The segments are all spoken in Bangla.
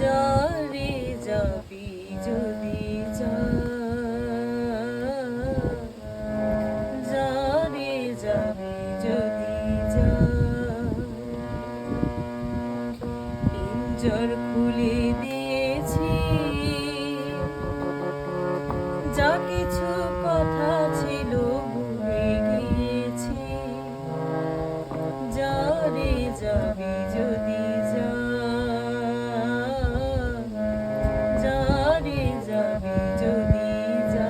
যারে যাবি যদি যা, যারে যাবি যদি যা, পিঞ্জর খুলে দিয়েছি, যা কিছু কথা ছিল ভুলে গিয়েছি, যারে যাবি যদি যা, যারে যাবি যদি যা।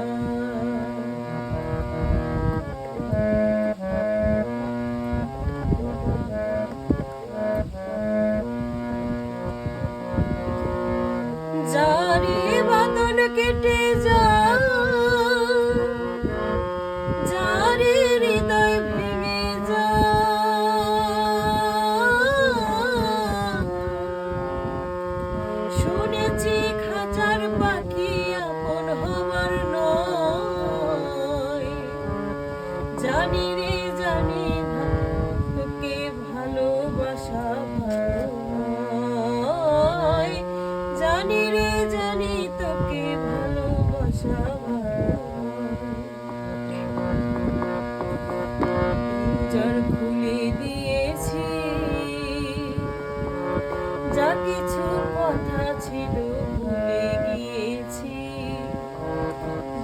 যারে বাঁধন কেটে যা, যারে হৃদয় ভেঙে যা, শুনেছি খাঁচার পাখি আপন হবার নয়, জানি রে জানি তোকে ভালোবাসা ভালো নয়, জানি রে জানি তোকে ভালোবাসা ভালো। পিঞ্জর খুলে দিয়েছি, যা কিছু কথা ছিল ভুলে গিয়েছি,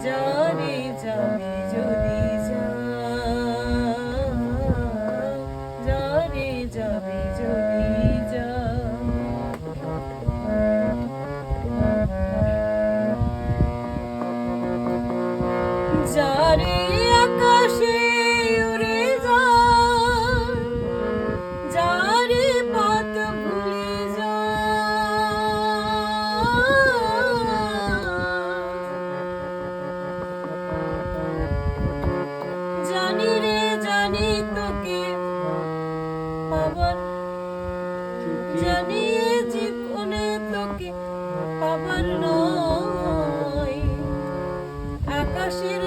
যারে যাবি যদি যা, যারে যাবি যদি যা। যারে আকাশে উড়ে যা, যারে পথ ভুলে যা, জানি রে জানি তোকে পাবার, জানি জীবনে তোকে পাবার নয়, আকাশের